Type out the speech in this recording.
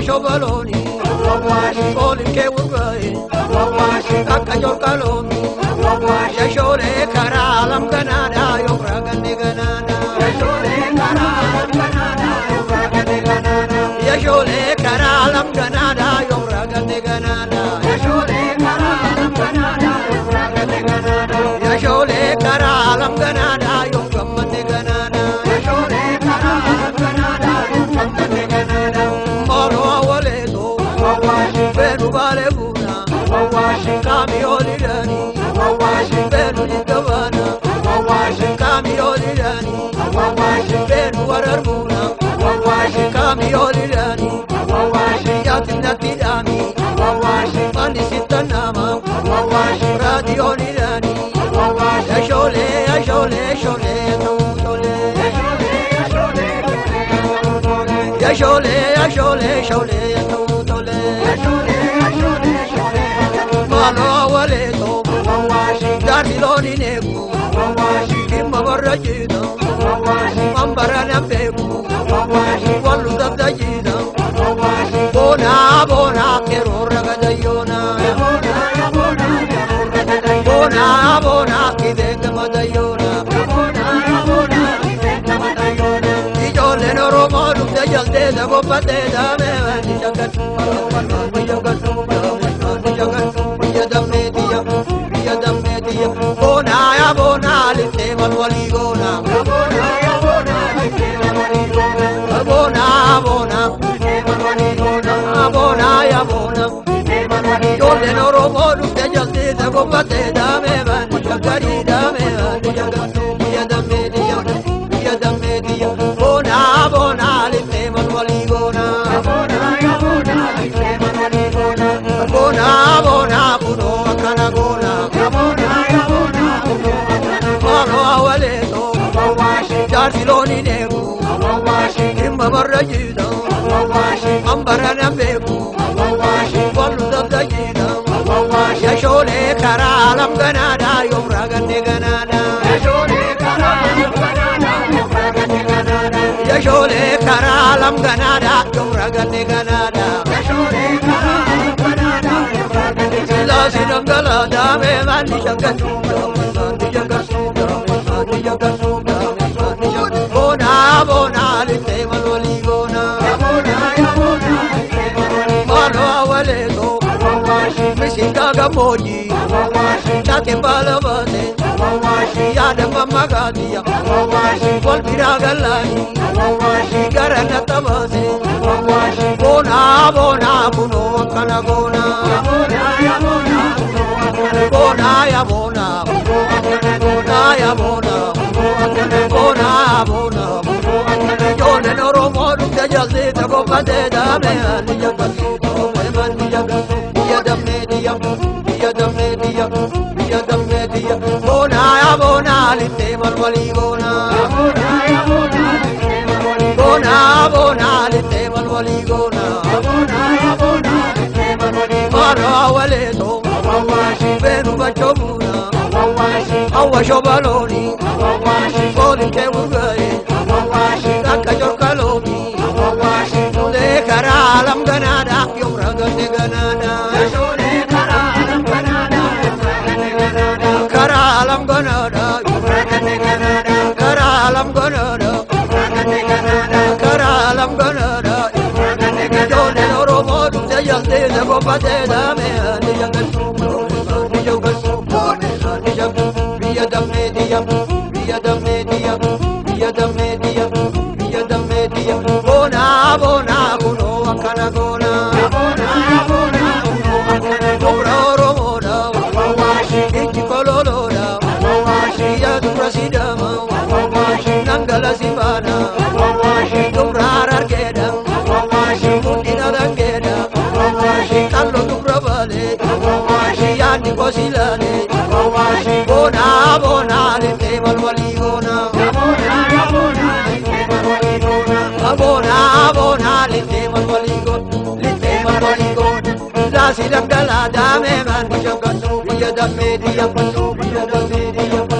shobaloni, oli ke ugai, akajo kalomi, ya shole karalam ganada, yo bragane ganada, ya shole karalam ganada, yo bragane ganada, ya shole karalam ganada, yo bragane ganada, ya shole karalam ganada, yo bragane ganada, ya shole karalam ganada, yo bragane ganada, ya shole karalam ganada, yo bragane ganada, moro awaledo, benu balebuna, kami olidani, benu ligavana, kami olidani, benu wararmuna, kami olidani, yatina tidami, mani sitanama, radi olidani, ashole, ashole, ashole, tole, ashole, ashole, ashole, tole, malo awaleto, darsiloni negu, kimma barrajida, mambarana beku, wallu dabdajida, bona bona kero ragadayona, bona bona kideng madayona, ijole no romaru de jalde da gopate da me vani jagat, bona ya bona lite malwali gona, bona ya bona lite malwali gona, bona bona lite malwali gona, bona ya bona lite malwali gona, jole no romo lute jalde da gopate da me vani jagari da me vani jagat, ya da media, bona bona lite malwali gona, bona ya bona lite malwali gona, bona bona kuno akana gona, bona ya bona kuno akana malo awaleto, darsiloni negu, kimma barrajida, ambarana beku, wallu dabdajida, ya shole karalam ganada, yom ragane ganada, ya shole karalam ganada, yom ragane ganada, ya shole karalam ganada, yom ragane ganada, ya shole karalam ganada, yom ragane ganada, la sinangala dame mani jagatu, mani jagatu, mani jagatu, bona bona lite malwali gona, bona ya bona lite malwali gona, malo awaleto, misinga gamoji, chake balavate, yada mamagadia, wal piragalani, garana tabase, bona bona kuno kana gona, bona ya bona bona ya bona, bona ya bona, bona bona, jole no romo de jalde da gopate da me ani jagatu, me mani jagatu, ya media, bona ya bona lite malwali gona, bona ya bona lite malwali gona, bona lite malwali gona, bona ya bona lite malwali gona, maro awaleto, benu bachomuna, awa shobaloni, oli ke ugai, akajo kalomi, le karalam ganada, yom ragane ganada, shole karalam ganada, karalam ganada, yom ragane ganada, karalam ganada, karalam ganada, jole no romo de jalde de gopate da me ani jagatu, ani jagatu, ani jagatu, via da media, via da media, via da media, via da media, bona bona kuno akana gona, bona bona kuno akana gona, romona, ichi kololoda, ya prasidama, nangala sibana, dumrar argeda, mundina dangeda, kallo dubrabale, ya nikosilane, bona bona lite malwali gona, bona ya bona lite malwali gona, bona bona lite malwali gona, lite malwali gona, la silangala dame man jagatu, ya da media, ya da media.